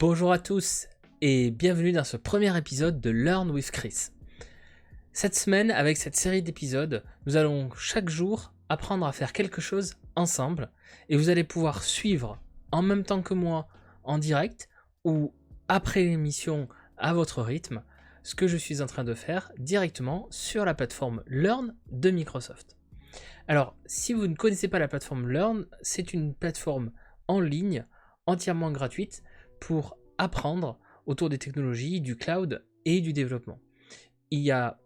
Bonjour à tous et bienvenue dans ce premier épisode de Learn with Chris. Cette semaine, avec cette série d'épisodes, nous allons chaque jour apprendre à faire quelque chose ensemble et vous allez pouvoir suivre en même temps que moi en direct ou après l'émission à votre rythme ce que je suis en train de faire directement sur la plateforme Learn de Microsoft. Alors, si vous ne connaissez pas la plateforme Learn, c'est une plateforme en ligne entièrement gratuite pour apprendre autour des technologies, du cloud et du développement. Il n'y a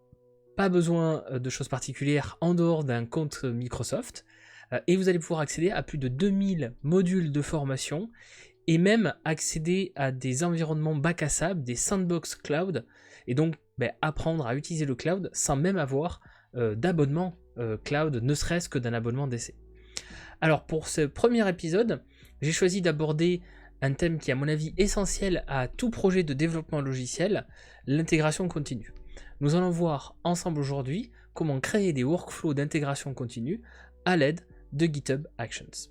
pas besoin de choses particulières en dehors d'un compte Microsoft et vous allez pouvoir accéder à plus de 2000 modules de formation et même accéder à des environnements bac à sable, des sandbox cloud, et donc apprendre à utiliser le cloud sans même avoir d'abonnement cloud, ne serait-ce que d'un abonnement d'essai. Alors pour ce premier épisode, j'ai choisi d'aborder un thème qui est à mon avis essentiel à tout projet de développement logiciel, l'intégration continue. Nous allons voir ensemble aujourd'hui comment créer des workflows d'intégration continue à l'aide de GitHub Actions.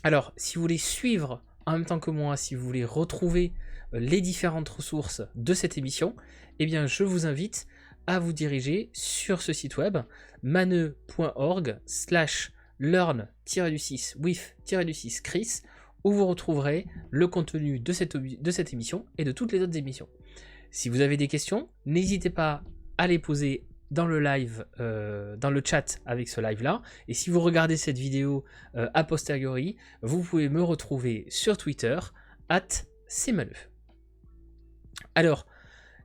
Alors, si vous voulez suivre en même temps que moi, si vous voulez retrouver les différentes ressources de cette émission, eh bien je vous invite à vous diriger sur ce site web maneu.org/learn-with-Chris où vous retrouverez le contenu de cette émission et de toutes les autres émissions. Si vous avez des questions, n'hésitez pas à les poser dans le live, dans le chat avec ce live-là. Et si vous regardez cette vidéo a posteriori, vous pouvez me retrouver sur Twitter, @cmanu. Alors,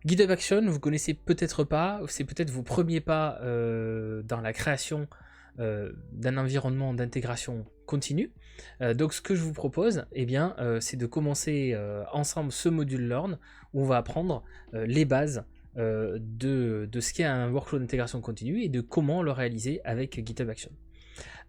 GitHub Action, vous connaissez peut-être pas, c'est peut-être vos premiers pas dans la création d'un environnement d'intégration continue. Donc ce que je vous propose, c'est de commencer ensemble ce module Learn où on va apprendre les bases de ce qu'est un workflow d'intégration continue et de comment le réaliser avec GitHub Action.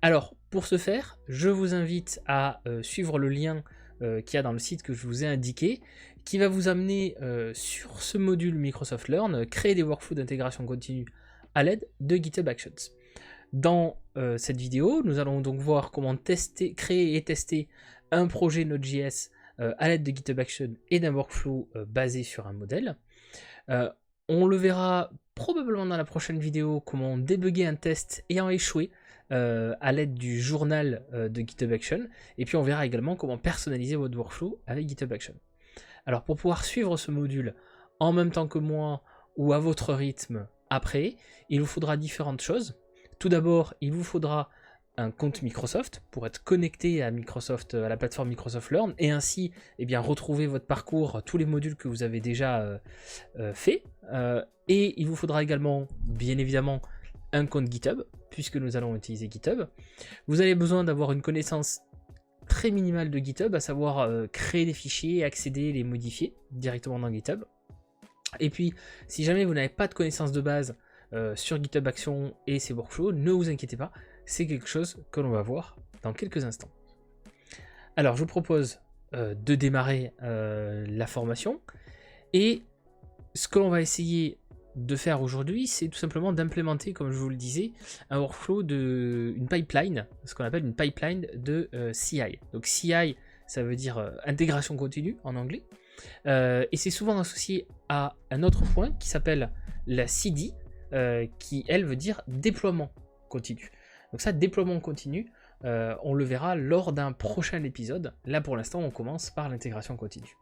Alors pour ce faire, je vous invite à suivre le lien qu'il y a dans le site que je vous ai indiqué, qui va vous amener sur ce module Microsoft Learn, créer des workflows d'intégration continue à l'aide de GitHub Actions. Dans cette vidéo, nous allons donc voir comment créer et tester un projet Node.js à l'aide de GitHub Action et d'un workflow basé sur un modèle. On le verra probablement dans la prochaine vidéo, comment débugger un test ayant échoué à l'aide du journal de GitHub Action. Et puis on verra également comment personnaliser votre workflow avec GitHub Action. Alors pour pouvoir suivre ce module en même temps que moi ou à votre rythme après, il vous faudra différentes choses. Tout d'abord, il vous faudra un compte Microsoft pour être connecté à Microsoft, à la plateforme Microsoft Learn, et ainsi retrouver votre parcours, tous les modules que vous avez déjà fait. Et il vous faudra également, bien évidemment, un compte GitHub, puisque nous allons utiliser GitHub. Vous avez besoin d'avoir une connaissance très minimale de GitHub, à savoir créer des fichiers, accéder, les modifier directement dans GitHub. Et puis, si jamais vous n'avez pas de connaissance de base sur GitHub Action et ses workflows, ne vous inquiétez pas, c'est quelque chose que l'on va voir dans quelques instants. Alors, je vous propose de démarrer la formation, et ce que l'on va essayer de faire aujourd'hui, c'est tout simplement d'implémenter, comme je vous le disais, un workflow une pipeline, ce qu'on appelle une pipeline de CI. Donc CI, ça veut dire intégration continue en anglais, et c'est souvent associé à un autre point qui s'appelle la CD, qui elle veut dire déploiement continu. Donc ça, déploiement continu, on le verra lors d'un prochain épisode. Là pour l'instant, on commence par l'intégration continue.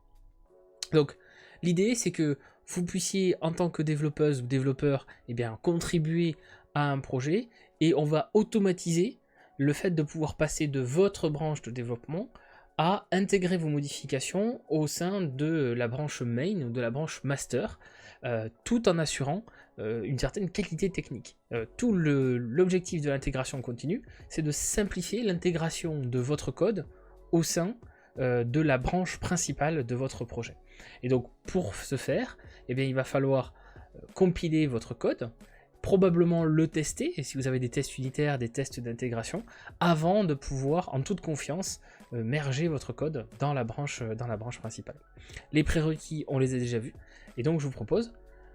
Donc l'idée, c'est que vous puissiez, en tant que développeuse ou développeur, contribuer à un projet, et on va automatiser le fait de pouvoir passer de votre branche de développement à intégrer vos modifications au sein de la branche main ou de la branche master, tout en assurant une certaine qualité technique. Tout l'objectif de l'intégration continue, c'est de simplifier l'intégration de votre code au sein de la branche principale de votre projet. Et donc pour ce faire, il va falloir compiler votre code, probablement le tester, et si vous avez des tests unitaires, des tests d'intégration, avant de pouvoir en toute confiance merger votre code dans la branche principale. Les prérequis, on les a déjà vus, et donc je vous propose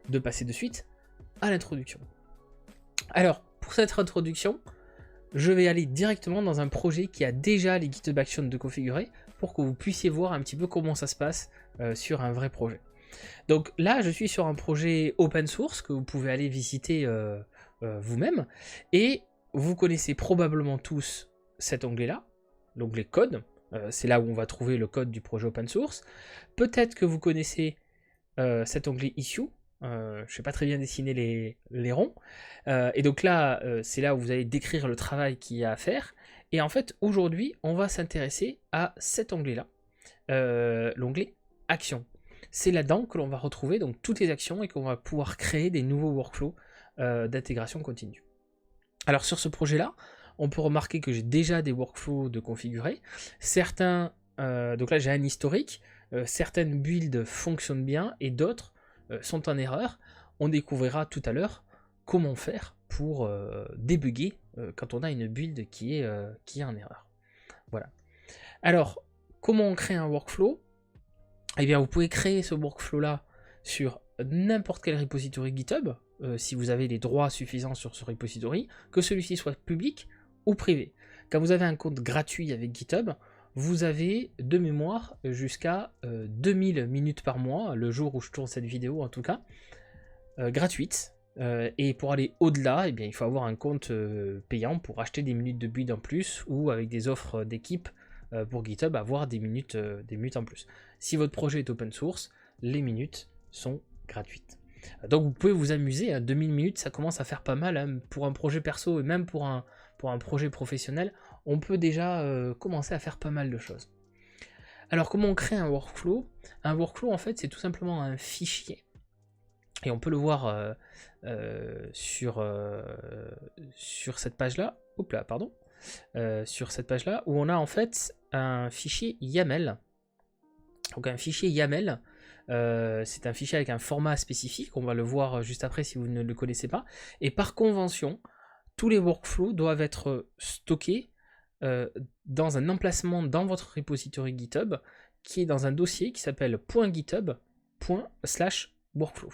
de passer de suite à l'introduction. Alors, pour cette introduction, je vais aller directement dans un projet qui a déjà les GitHub Actions de configurer, pour que vous puissiez voir un petit peu comment ça se passe sur un vrai projet. Donc là, je suis sur un projet open source que vous pouvez aller visiter vous-même, et vous connaissez probablement tous cet onglet-là, l'onglet code. C'est là où on va trouver le code du projet open source. Peut-être que vous connaissez cet onglet issue. Je ne sais pas très bien dessiner les ronds. Et donc là, c'est là où vous allez décrire le travail qu'il y a à faire. Et en fait, aujourd'hui, on va s'intéresser à cet onglet-là, l'onglet Action. C'est là-dedans que l'on va retrouver donc toutes les actions et qu'on va pouvoir créer des nouveaux workflows d'intégration continue. Alors sur ce projet-là, on peut remarquer que j'ai déjà des workflows de configurer. Certains, donc là j'ai un historique, certaines builds fonctionnent bien et d'autres sont en erreur. On découvrira tout à l'heure comment faire pour débugger quand on a une build qui est en erreur. Voilà. Alors, comment on crée un workflow ? Eh bien, vous pouvez créer ce workflow-là sur n'importe quel repository GitHub, si vous avez les droits suffisants sur ce repository, que celui-ci soit public ou privé. Quand vous avez un compte gratuit avec GitHub, vous avez de mémoire jusqu'à 2000 minutes par mois, le jour où je tourne cette vidéo en tout cas, gratuite. Et pour aller au-delà, eh bien, il faut avoir un compte payant pour acheter des minutes de build en plus, ou avec des offres d'équipe pour GitHub, avoir des minutes en plus. Si votre projet est open source, les minutes sont gratuites. Donc vous pouvez vous amuser, hein, 2000 minutes ça commence à faire pas mal, hein, pour un projet perso et même pour un projet professionnel, on peut déjà commencer à faire pas mal de choses. Alors comment on crée un workflow ? Un workflow en fait c'est tout simplement un fichier, et on peut le voir sur cette page là, sur cette page là, où on a en fait un fichier YAML. Donc un fichier YAML, c'est un fichier avec un format spécifique, on va le voir juste après si vous ne le connaissez pas, et par convention, tous les workflows doivent être stockés dans un emplacement dans votre repository GitHub, qui est dans un dossier qui s'appelle .github./workflow.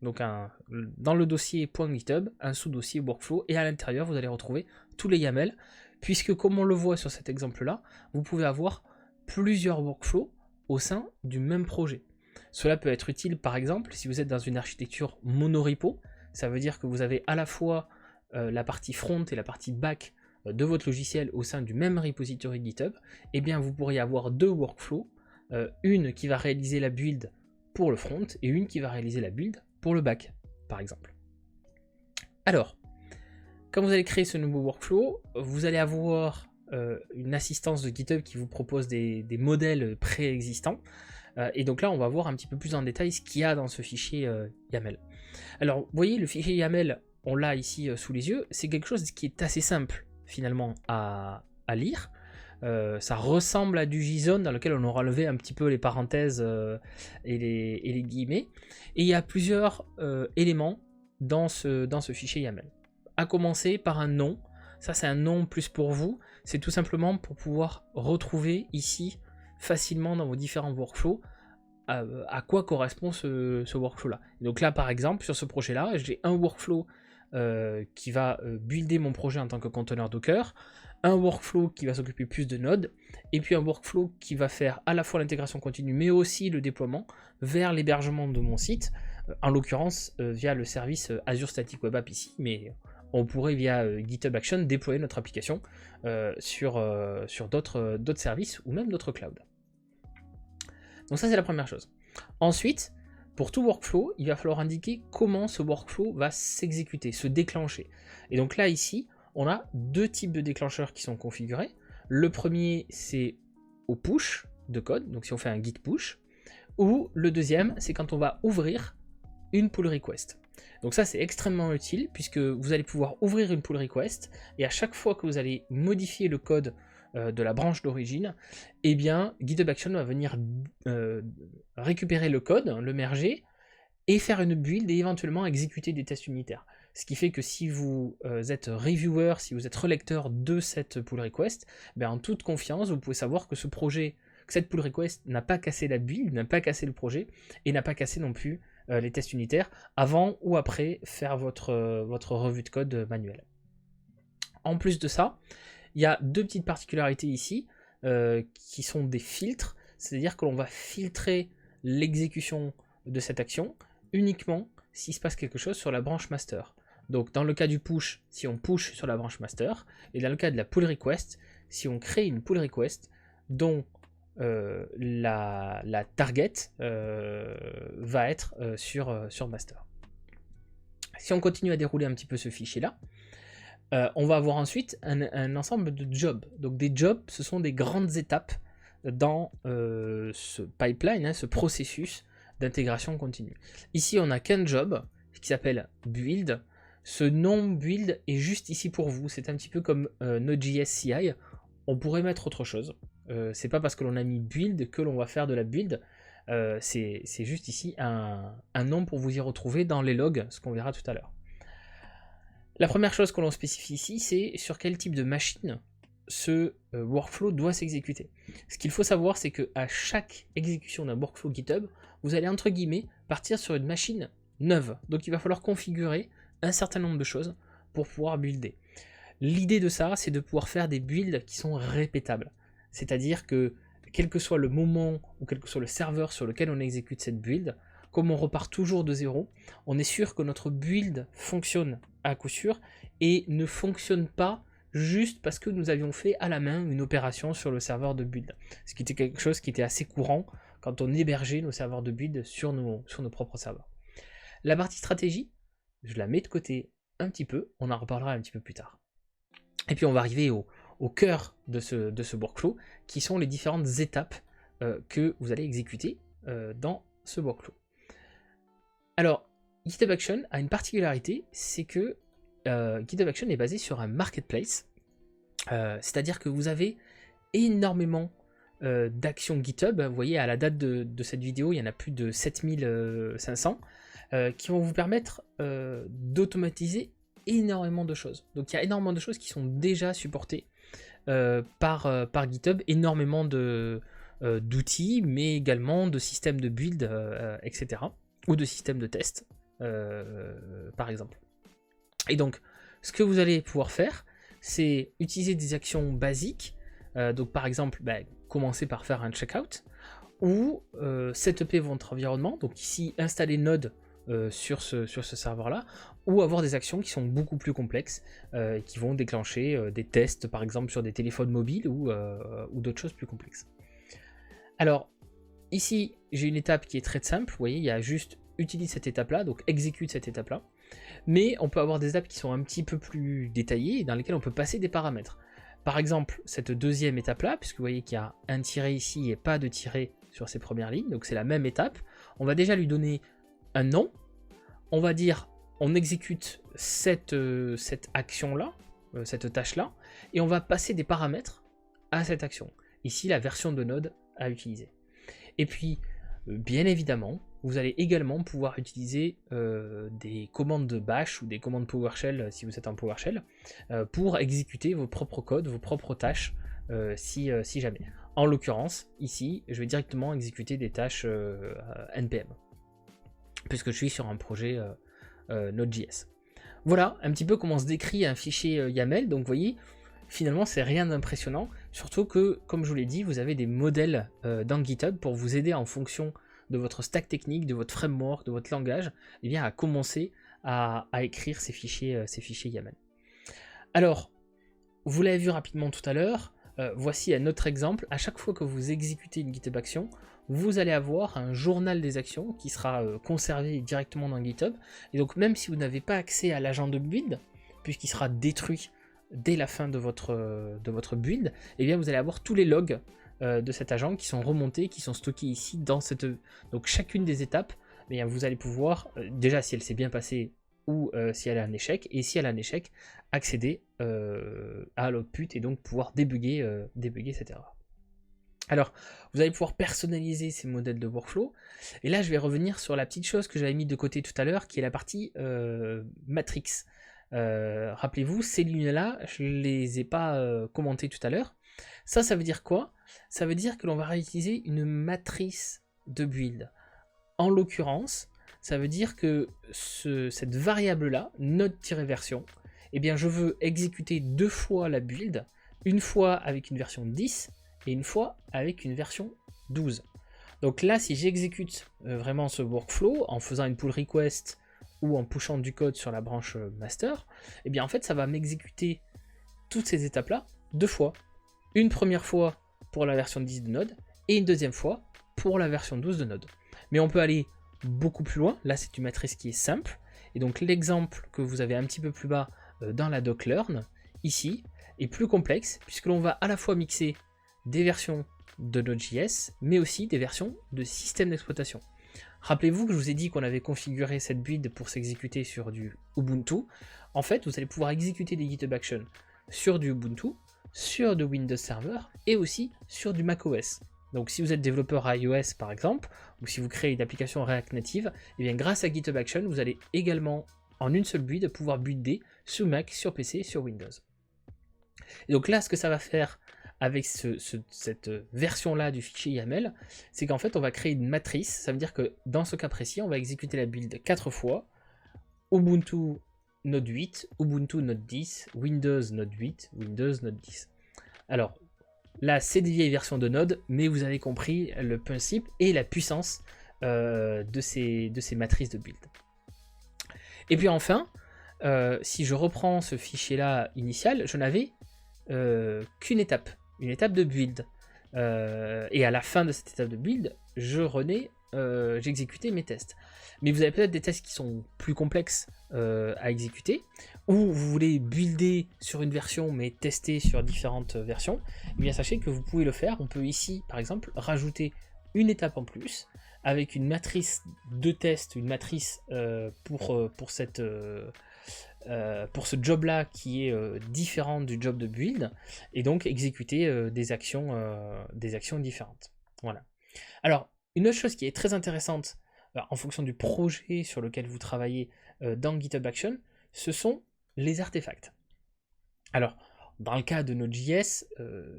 Donc dans le dossier .github, un sous-dossier workflow, et à l'intérieur vous allez retrouver tous les YAML, puisque comme on le voit sur cet exemple-là, vous pouvez avoir plusieurs workflows au sein du même projet. Cela peut être utile par exemple si vous êtes dans une architecture monorepo, ça veut dire que vous avez à la fois la partie front et la partie back de votre logiciel au sein du même repository GitHub, et bien vous pourriez avoir deux workflows, une qui va réaliser la build pour le front et une qui va réaliser la build pour le back, par exemple. Alors, quand vous allez créer ce nouveau workflow, vous allez avoir une assistance de GitHub qui vous propose des modèles préexistants. Et donc là, on va voir un petit peu plus en détail ce qu'il y a dans ce fichier YAML. Alors, vous voyez, le fichier YAML, on l'a ici sous les yeux. C'est quelque chose qui est assez simple, finalement, à lire. Ça ressemble à du JSON dans lequel on aura levé un petit peu les parenthèses et les guillemets. Et il y a plusieurs éléments dans ce fichier YAML. À commencer par un nom. Ça, c'est un nom plus pour vous. C'est tout simplement pour pouvoir retrouver ici facilement dans vos différents workflows à quoi correspond ce workflow-là. Donc là, par exemple, sur ce projet-là, j'ai un workflow qui va builder mon projet en tant que conteneur Docker, un workflow qui va s'occuper plus de nodes, et puis un workflow qui va faire à la fois l'intégration continue, mais aussi le déploiement vers l'hébergement de mon site, en l'occurrence via le service Azure Static Web App ici, mais on pourrait via GitHub Action déployer notre application sur d'autres services ou même d'autres clouds. Donc ça c'est la première chose. Ensuite, pour tout workflow, il va falloir indiquer comment ce workflow va s'exécuter, se déclencher. Et donc là ici, on a deux types de déclencheurs qui sont configurés. Le premier c'est au push de code, donc si on fait un git push, ou le deuxième c'est quand on va ouvrir une pull request. Donc ça c'est extrêmement utile puisque vous allez pouvoir ouvrir une pull request et à chaque fois que vous allez modifier le code de la branche d'origine, eh bien GitHub Action va venir récupérer le code, le merger et faire une build et éventuellement exécuter des tests unitaires. Ce qui fait que si vous êtes reviewer, si vous êtes relecteur de cette pull request, ben en toute confiance vous pouvez savoir que cette pull request n'a pas cassé la build, n'a pas cassé le projet et n'a pas cassé non plus les tests unitaires avant ou après faire votre revue de code manuelle. En plus de ça, il y a deux petites particularités ici. qui sont des filtres, c'est-à-dire que l'on va filtrer l'exécution de cette action uniquement s'il se passe quelque chose sur la branche master. Donc dans le cas du push, si on push sur la branche master, et dans le cas de la pull request, si on crée une pull request dont la target va être sur master. Si on continue à dérouler un petit peu ce fichier-là, on va avoir ensuite un ensemble de jobs. Donc des jobs, ce sont des grandes étapes dans ce pipeline, ce processus d'intégration continue. Ici, on n'a qu'un job qui s'appelle build. Ce nom build est juste ici pour vous. C'est un petit peu comme Node.js CI. On pourrait mettre autre chose. C'est pas parce que l'on a mis build que l'on va faire de la build. C'est juste ici un nom pour vous y retrouver dans les logs, ce qu'on verra tout à l'heure. La première chose que l'on spécifie ici, c'est sur quel type de machine ce workflow doit s'exécuter. Ce qu'il faut savoir, c'est qu'à chaque exécution d'un workflow GitHub, vous allez entre guillemets partir sur une machine neuve. Donc il va falloir configurer un certain nombre de choses pour pouvoir builder. L'idée de ça, c'est de pouvoir faire des builds qui sont répétables. C'est-à-dire que quel que soit le moment ou quel que soit le serveur sur lequel on exécute cette build, comme on repart toujours de zéro, on est sûr que notre build fonctionne à coup sûr et ne fonctionne pas juste parce que nous avions fait à la main une opération sur le serveur de build. Ce qui était quelque chose qui était assez courant quand on hébergeait nos serveurs de build sur nos propres serveurs. La partie stratégie, je la mets de côté un petit peu, on en reparlera un petit peu plus tard. Et puis on va arriver au cœur de ce workflow, qui sont les différentes étapes que vous allez exécuter dans ce workflow. Alors, GitHub Action a une particularité, c'est que GitHub Action est basé sur un marketplace, c'est-à-dire que vous avez énormément d'actions GitHub. Vous voyez, à la date de cette vidéo, il y en a plus de 7500 qui vont vous permettre d'automatiser énormément de choses. Donc il y a énormément de choses qui sont déjà supportées par GitHub, énormément d'outils, mais également de systèmes de build, etc. ou de systèmes de test, par exemple. Et donc, ce que vous allez pouvoir faire, c'est utiliser des actions basiques. Donc, par exemple, commencer par faire un checkout ou setuper votre environnement. Donc ici, installer Node sur ce serveur-là, ou avoir des actions qui sont beaucoup plus complexes, qui vont déclencher des tests, par exemple, sur des téléphones mobiles ou d'autres choses plus complexes. Alors, ici, j'ai une étape qui est très simple. Vous voyez, il y a juste utilise cette étape-là, donc exécute cette étape-là. Mais on peut avoir des étapes qui sont un petit peu plus détaillées, dans lesquelles on peut passer des paramètres. Par exemple, cette deuxième étape-là, puisque vous voyez qu'il y a un tiret ici et pas de tiret sur ces premières lignes, donc c'est la même étape, on va déjà lui donner un nom. On va dire, on exécute cette action-là, cette tâche-là, et on va passer des paramètres à cette action. Ici, la version de Node à utiliser. Et puis, bien évidemment, vous allez également pouvoir utiliser des commandes de bash ou des commandes PowerShell si vous êtes en PowerShell pour exécuter vos propres codes, vos propres tâches si jamais. En l'occurrence, ici, je vais directement exécuter des tâches NPM puisque je suis sur un projet Node.js. Voilà un petit peu comment se décrit un fichier YAML. Donc vous voyez, finalement c'est rien d'impressionnant, surtout que, comme je vous l'ai dit, vous avez des modèles dans GitHub pour vous aider en fonction de votre stack technique, de votre framework, de votre langage, et bien à commencer à écrire ces fichiers YAML. Alors, vous l'avez vu rapidement tout à l'heure, voici un autre exemple. À chaque fois que vous exécutez une GitHub Action, vous allez avoir un journal des actions qui sera conservé directement dans GitHub. Et donc même si vous n'avez pas accès à l'agent de build, puisqu'il sera détruit dès la fin de votre build, et bien vous allez avoir tous les logs de cet agent qui sont remontés, qui sont stockés ici dans cette... Donc chacune des étapes, eh bien, vous allez pouvoir, déjà si elle s'est bien passée ou si elle a un échec, et si elle a un échec, accéder à l'output et donc pouvoir débugger cette erreur. Alors, vous allez pouvoir personnaliser ces modèles de workflow, et là je vais revenir sur la petite chose que j'avais mis de côté tout à l'heure, qui est la partie matrix. Rappelez-vous, ces lignes-là, je ne les ai pas commentées tout à l'heure. Ça veut dire quoi? Ça veut dire que l'on va réutiliser une matrice de build. En l'occurrence, ça veut dire que cette variable-là, node-version, eh bien je veux exécuter deux fois la build, une fois avec une version 10 et une fois avec une version 12. Donc là, si j'exécute vraiment ce workflow en faisant une pull request ou en pushant du code sur la branche master, et bien en fait ça va m'exécuter toutes ces étapes-là 2 fois. Une première fois pour la version 10 de Node et une deuxième fois pour la version 12 de Node. Mais on peut aller beaucoup plus loin. Là, c'est une matrice qui est simple. Et donc l'exemple que vous avez un petit peu plus bas dans la doc learn, ici, est plus complexe, puisque l'on va à la fois mixer des versions de Node.js, mais aussi des versions de système d'exploitation. Rappelez-vous que je vous ai dit qu'on avait configuré cette build pour s'exécuter sur du Ubuntu. En fait, vous allez pouvoir exécuter des GitHub Actions sur du Ubuntu, sur du Windows Server et aussi sur du macOS. Donc si vous êtes développeur iOS par exemple, ou si vous créez une application React Native, et bien grâce à GitHub Action, vous allez également en une seule build pouvoir builder sur Mac, sur PC, sur Windows. Et donc là, ce que ça va faire avec cette version-là du fichier YAML, c'est qu'en fait on va créer une matrice. Ça veut dire que dans ce cas précis, on va exécuter la build 4 fois, Ubuntu Node 8, Ubuntu Node 10, Windows Node 8, Windows Node 10. Alors là, c'est des vieilles versions de Node, mais vous avez compris le principe et la puissance de ces matrices de build. Et puis enfin, si je reprends ce fichier-là initial, je n'avais qu'une étape, une étape de build. Et à la fin de cette étape de build, j'exécutais mes tests. Mais vous avez peut-être des tests qui sont plus complexes à exécuter, ou vous voulez builder sur une version mais tester sur différentes versions. Eh bien sachez que vous pouvez le faire. On peut ici par exemple rajouter une étape en plus avec une matrice de test, une matrice pour ce job là qui est différent du job de build, et donc exécuter des actions différentes. Voilà. Alors une autre chose qui est très intéressante en fonction du projet sur lequel vous travaillez dans GitHub Action, ce sont les artefacts. Alors, dans le cas de Node.js,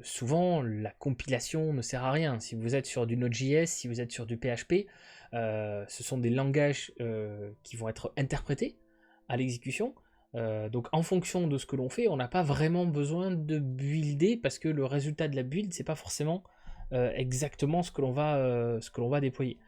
souvent la compilation ne sert à rien. Si vous êtes sur du Node.js, si vous êtes sur du PHP, ce sont des langages qui vont être interprétés à l'exécution. Donc en fonction de ce que l'on fait, on n'a pas vraiment besoin de builder, parce que le résultat de la build, c'est pas forcément exactement ce que l'on va déployer.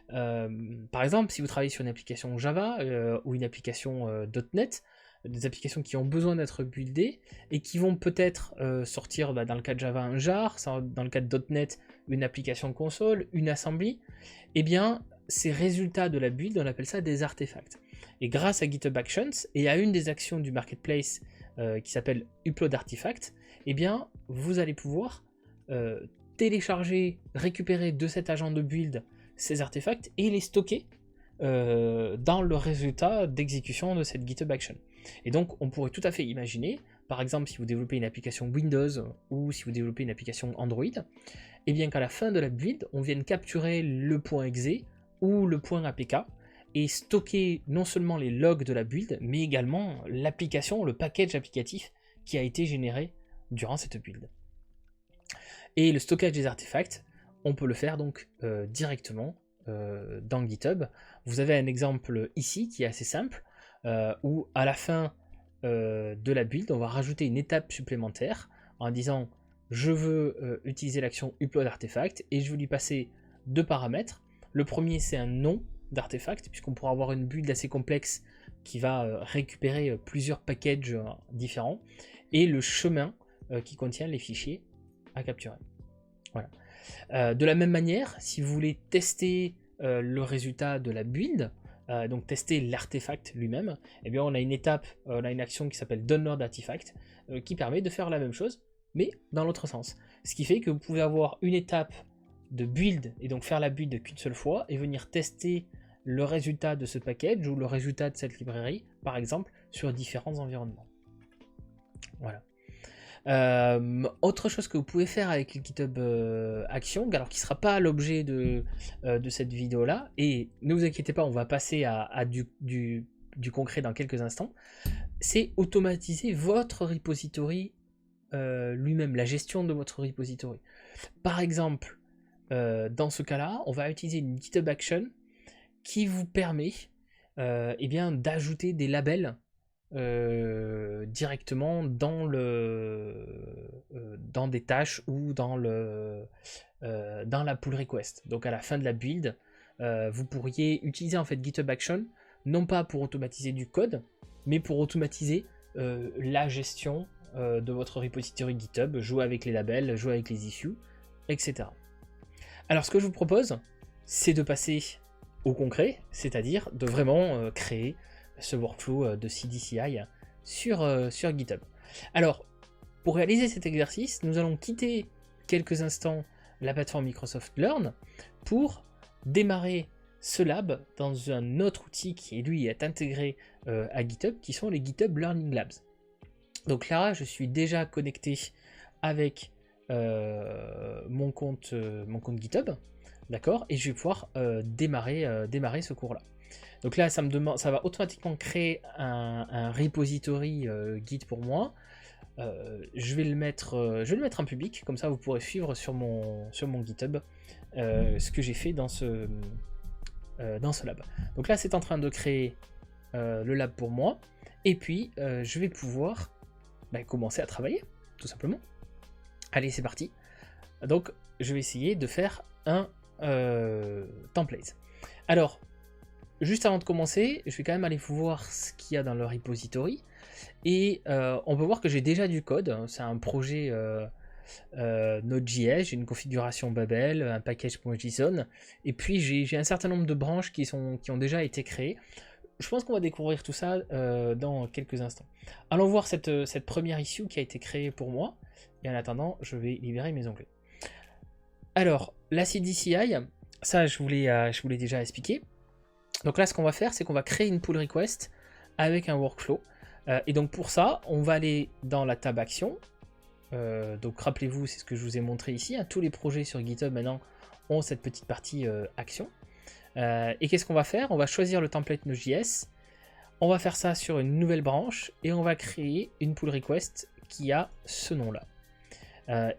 Par exemple, si vous travaillez sur une application Java ou une application .NET, des applications qui ont besoin d'être buildées et qui vont peut-être sortir dans le cas de Java un jar, dans le cas de .NET une application console, une assembly, et bien ces résultats de la build, on appelle ça des artefacts. Et grâce à GitHub Actions et à une des actions du marketplace qui s'appelle Upload Artifact, et bien vous allez pouvoir télécharger, récupérer de cet agent de build ces artefacts et les stocker dans le résultat d'exécution de cette GitHub Action. Et donc on pourrait tout à fait imaginer, par exemple si vous développez une application Windows ou si vous développez une application Android, et bien qu'à la fin de la build, on vienne capturer le point .exe ou le point .apk et stocker non seulement les logs de la build, mais également l'application, le package applicatif qui a été généré durant cette build. Et le stockage des artefacts, on peut le faire donc directement dans GitHub. Vous avez un exemple ici qui est assez simple, où à la fin de la build, on va rajouter une étape supplémentaire en disant je veux utiliser l'action upload artefact et je veux lui passer 2 paramètres. Le premier, c'est un nom d'artefact, puisqu'on pourra avoir une build assez complexe qui va récupérer plusieurs packages différents, et le chemin qui contient les fichiers à capturer. Voilà. De la même manière, si vous voulez tester le résultat de la build, donc tester l'artefact lui-même, eh bien on a une étape, on a une action qui s'appelle download artifact qui permet de faire la même chose, mais dans l'autre sens. Ce qui fait que vous pouvez avoir une étape de build et donc faire la build qu'une seule fois et venir tester le résultat de ce package ou le résultat de cette librairie, par exemple, sur différents environnements. Voilà. Autre chose que vous pouvez faire avec le GitHub Action, alors qui ne sera pas l'objet de cette vidéo là, et ne vous inquiétez pas, on va passer à du concret dans quelques instants, c'est automatiser votre repository lui-même, la gestion de votre repository. Par exemple, dans ce cas là, on va utiliser une GitHub Action qui vous permet eh bien, d'ajouter des labels directement dans dans des tâches ou dans la pull request. Donc à la fin de la build, vous pourriez utiliser en fait GitHub Action, non pas pour automatiser du code, mais pour automatiser la gestion de votre repository GitHub, jouer avec les labels, jouer avec les issues, etc. Alors ce que je vous propose, c'est de passer au concret, c'est-à-dire de vraiment créer ce workflow de CDCI sur GitHub. Alors, pour réaliser cet exercice, nous allons quitter quelques instants la plateforme Microsoft Learn pour démarrer ce lab dans un autre outil qui lui est intégré à GitHub, qui sont les GitHub Learning Labs. Donc là, je suis déjà connecté avec mon compte GitHub, d'accord, et je vais pouvoir démarrer ce cours-là. Donc là, ça va automatiquement créer un repository Git pour moi. Je vais le mettre en public, comme ça vous pourrez suivre sur mon GitHub ce que j'ai fait dans ce lab. Donc là, c'est en train de créer le lab pour moi, et puis je vais pouvoir commencer à travailler, tout simplement. Allez, c'est parti. Donc, je vais essayer de faire un template. Alors, juste avant de commencer, je vais quand même aller voir ce qu'il y a dans le repository. Et on peut voir que j'ai déjà du code. C'est un projet Node.js, j'ai une configuration Babel, un package.json. Et puis, j'ai un certain nombre de branches qui ont déjà été créées. Je pense qu'on va découvrir tout ça dans quelques instants. Allons voir cette première issue qui a été créée pour moi. Et en attendant, je vais libérer mes onglets. Alors, la CDCI, ça je voulais déjà expliquer. Donc là, ce qu'on va faire, c'est qu'on va créer une pull request avec un workflow. Et donc pour ça, on va aller dans la tab action. Donc rappelez-vous, c'est ce que je vous ai montré ici. Hein, tous les projets sur GitHub maintenant ont cette petite partie action. Et qu'est-ce qu'on va faire? On va choisir le template Node.js. On va faire ça sur une nouvelle branche et on va créer une pull request qui a ce nom-là.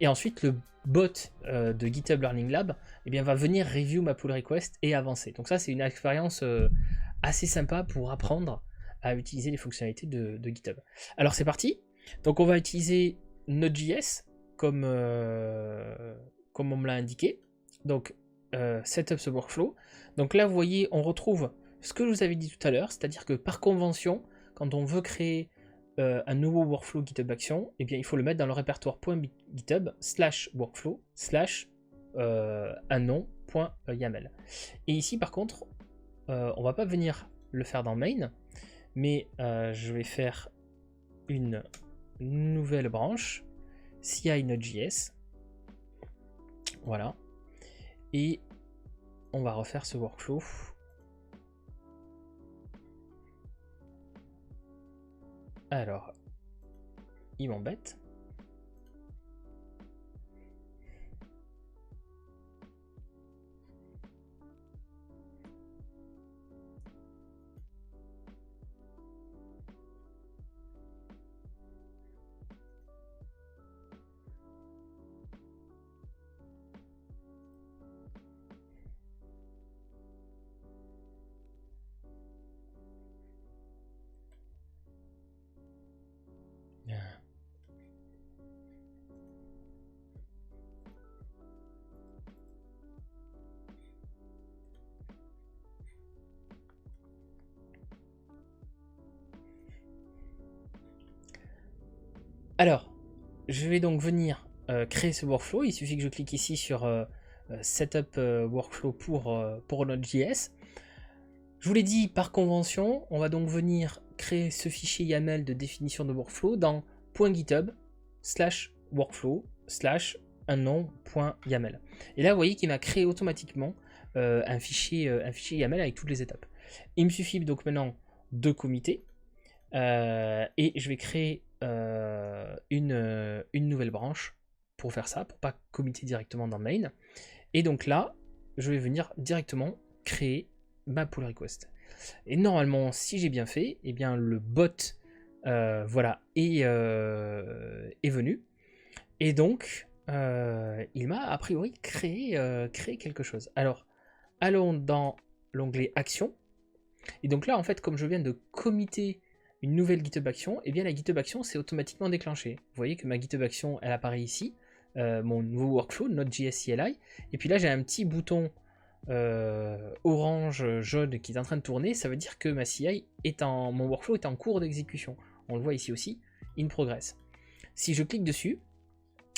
Et ensuite, le bot de GitHub Learning Lab va venir review ma pull request et avancer. Donc ça, c'est une expérience assez sympa pour apprendre à utiliser les fonctionnalités de GitHub. Alors c'est parti. Donc on va utiliser Node.js comme on me l'a indiqué. Donc setup ce workflow. Donc là, vous voyez, on retrouve ce que je vous avais dit tout à l'heure, c'est-à-dire que par convention, quand on veut créer un nouveau workflow GitHub Action, il faut le mettre dans le répertoire .github /workflow /unknown.yaml. Et ici, par contre, on va pas venir le faire dans main, mais je vais faire une nouvelle branche CI Node.js. Voilà. Et on va refaire ce workflow. Alors, il m'embête. Alors, je vais donc venir créer ce workflow. Il suffit que je clique ici sur Setup Workflow pour Node.js. Je vous l'ai dit, par convention, on va donc venir créer ce fichier YAML de définition de workflow dans .github /workflow /unknown.yaml. Et là, vous voyez qu'il m'a créé automatiquement un fichier YAML avec toutes les étapes. Il me suffit donc maintenant de committer et je vais créer une nouvelle branche pour faire ça, pour pas committer directement dans main. Et donc là, je vais venir directement créer ma pull request. Et normalement, si j'ai bien fait, le bot voilà, est venu. Et donc, il m'a a priori créé quelque chose. Alors, allons dans l'onglet Action. Et donc là, en fait, comme je viens de committer une nouvelle GitHub Action, et bien la GitHub Action c'est automatiquement déclenché. Vous voyez que ma GitHub Action elle apparaît ici, mon nouveau workflow, Node.js CLI, et puis là j'ai un petit bouton orange jaune qui est en train de tourner, ça veut dire que ma CI mon workflow est en cours d'exécution. On le voit ici aussi, in progress. Si je clique dessus,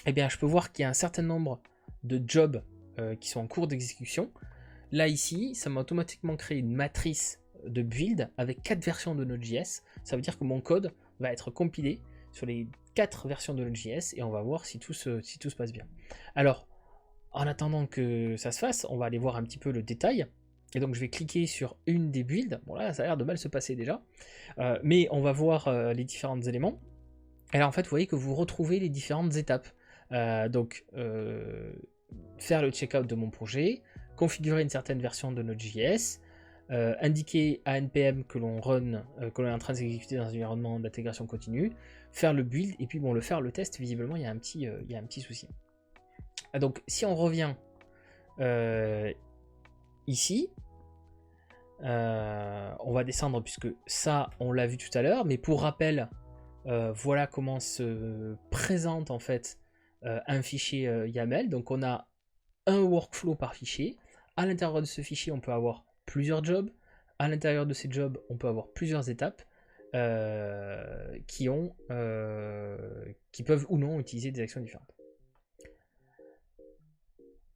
eh bien je peux voir qu'il y a un certain nombre de jobs qui sont en cours d'exécution. Là ici, ça m'a automatiquement créé une matrice de build avec 4 versions de Node.js. Ça veut dire que mon code va être compilé sur les 4 versions de Node.js et on va voir si tout se passe bien. Alors, en attendant que ça se fasse, on va aller voir un petit peu le détail. Et donc je vais cliquer sur une des builds. Bon là, ça a l'air de mal se passer déjà. Mais on va voir les différents éléments. Et là, en fait, vous voyez que vous retrouvez les différentes étapes. Donc, faire le checkout de mon projet, configurer une certaine version de Node.js, indiquer à NPM que l'on est en train d'exécuter dans un environnement d'intégration continue, faire le build, et puis bon, faire le test, visiblement, il y a un petit souci. Donc, si on revient ici, on va descendre, puisque ça, on l'a vu tout à l'heure, mais pour rappel, voilà comment se présente en fait un fichier YAML. Donc on a un workflow par fichier. À l'intérieur de ce fichier, on peut avoir plusieurs jobs. À l'intérieur de ces jobs, on peut avoir plusieurs étapes qui peuvent ou non utiliser des actions différentes.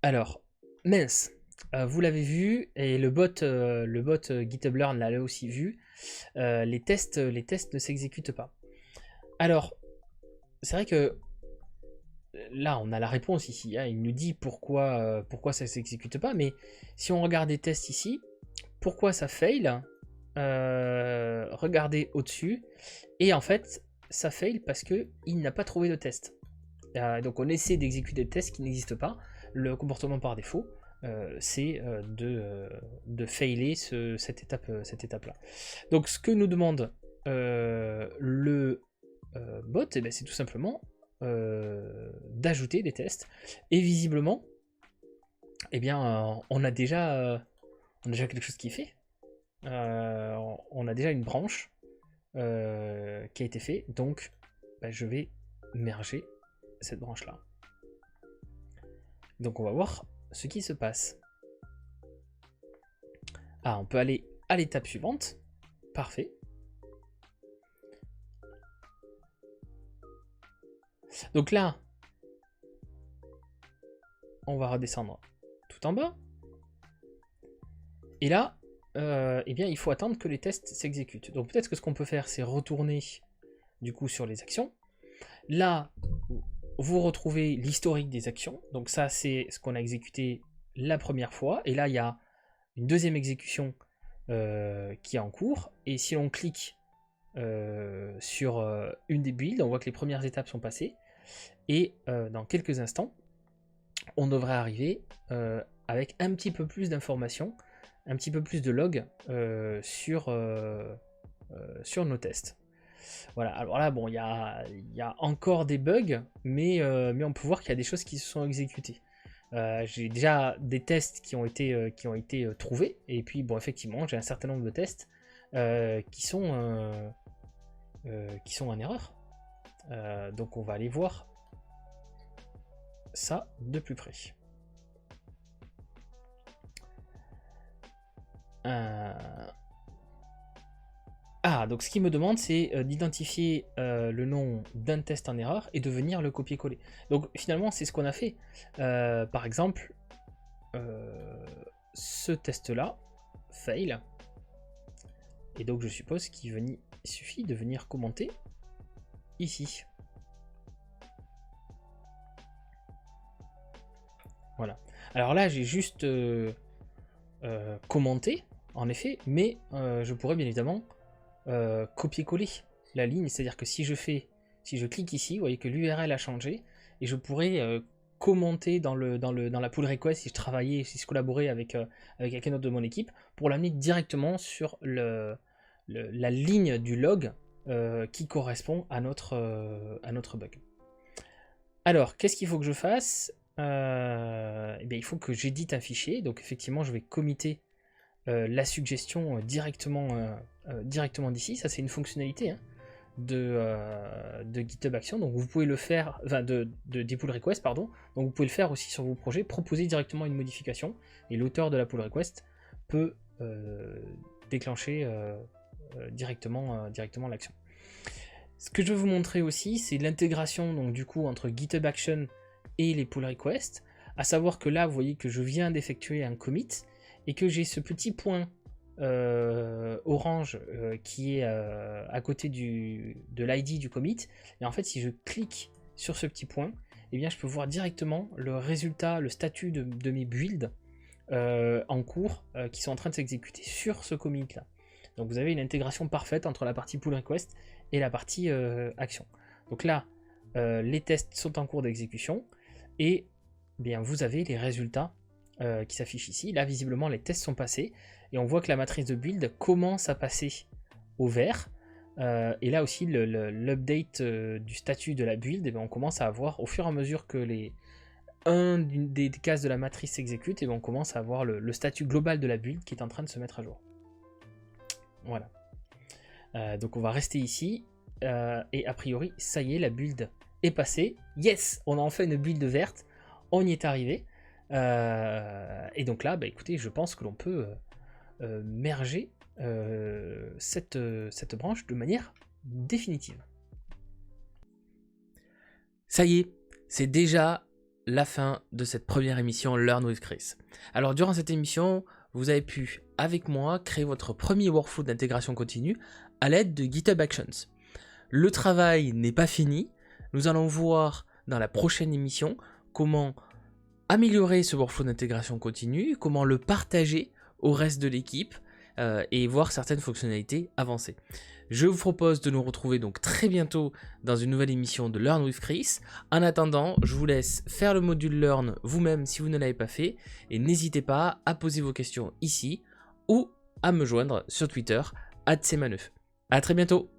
Alors, mince, vous l'avez vu, et le bot GitHub Learn l'a aussi vu, les tests ne s'exécutent pas. Alors, c'est vrai que là, on a la réponse ici. Hein, il nous dit pourquoi ça ne s'exécute pas. Mais si on regarde les tests ici, pourquoi ça fail? Regardez au-dessus. Et en fait, ça fail parce qu'il n'a pas trouvé de test. Donc on essaie d'exécuter des tests qui n'existent pas. Le comportement par défaut, c'est de failer cette étape-là. Donc ce que nous demande le bot, eh ben, c'est tout simplement d'ajouter des tests. Et visiblement, eh bien, on a déjà quelque chose qui est fait. On a déjà une branche qui a été faite. Donc, je vais merger cette branche-là. Donc, on va voir ce qui se passe. Ah, on peut aller à l'étape suivante. Parfait. Donc là, on va redescendre tout en bas. Et là, eh bien, il faut attendre que les tests s'exécutent. Donc peut-être que ce qu'on peut faire, c'est retourner du coup sur les actions. Là, vous retrouvez l'historique des actions. Donc ça, c'est ce qu'on a exécuté la première fois. Et là, il y a une deuxième exécution qui est en cours. Et si on clique sur une des builds, on voit que les premières étapes sont passées. Et dans quelques instants, on devrait arriver avec un petit peu plus d'informations, un petit peu plus de log sur nos tests. Voilà, alors là, bon, il y a encore des bugs, mais on peut voir qu'il y a des choses qui se sont exécutées. J'ai déjà des tests qui ont été trouvés, et puis, bon, effectivement, j'ai un certain nombre de tests qui sont en erreur. Donc, on va aller voir ça de plus près. Ah, donc ce qu'il me demande, c'est d'identifier le nom d'un test en erreur et de venir le copier-coller. Donc finalement, c'est ce qu'on a fait. Par exemple, ce test-là, fail. Et donc je suppose qu'il suffit de venir commenter ici. Voilà. Alors là, j'ai juste commenté, en effet, mais je pourrais bien évidemment copier-coller la ligne, c'est-à-dire que si je clique ici, vous voyez que l'URL a changé, et je pourrais commenter dans la pull request si je collaborais avec quelqu'un d'autre de mon équipe, pour l'amener directement sur la ligne du log qui correspond à notre bug. Alors, qu'est-ce qu'il faut que je fasse? Eh bien, il faut que j'édite un fichier, donc effectivement je vais committer la suggestion directement d'ici. Ça, c'est une fonctionnalité hein, de GitHub Action. Donc vous pouvez le faire, enfin des pull requests, pardon. Donc vous pouvez le faire aussi sur vos projets, proposer directement une modification, et l'auteur de la pull request peut déclencher directement l'action. Ce que je veux vous montrer aussi, c'est l'intégration donc du coup entre GitHub Action et les pull requests. À savoir que là, vous voyez que je viens d'effectuer un commit et que j'ai ce petit point orange qui est à côté de l'ID du commit. Et en fait, si je clique sur ce petit point, eh bien, je peux voir directement le résultat, le statut de mes builds en cours qui sont en train de s'exécuter sur ce commit là. Donc vous avez une intégration parfaite entre la partie pull request et la partie action. Donc là, les tests sont en cours d'exécution et bien, vous avez les résultats qui s'affichent ici. Là, visiblement, les tests sont passés et on voit que la matrice de build commence à passer au vert. Et là aussi, l'update du statut de la build, on commence à avoir, au fur et à mesure que des cases de la matrice s'exécute, on commence à avoir le statut global de la build qui est en train de se mettre à jour. Voilà. Donc on va rester ici. Et a priori, ça y est, la build est passée. Yes, on a enfin une build verte. On y est arrivé. Et donc là, écoutez, je pense que l'on peut merger cette branche de manière définitive. Ça y est, c'est déjà la fin de cette première émission Learn with Chris. Alors durant cette émission, vous avez pu, avec moi, créer votre premier workflow d'intégration continue à l'aide de GitHub Actions. Le travail n'est pas fini. Nous allons voir dans la prochaine émission comment améliorer ce workflow d'intégration continue, comment le partager au reste de l'équipe et voir certaines fonctionnalités avancées. Je vous propose de nous retrouver donc très bientôt dans une nouvelle émission de Learn with Chris. En attendant, je vous laisse faire le module Learn vous-même si vous ne l'avez pas fait et n'hésitez pas à poser vos questions ici ou à me joindre sur Twitter @cmanef. À très bientôt.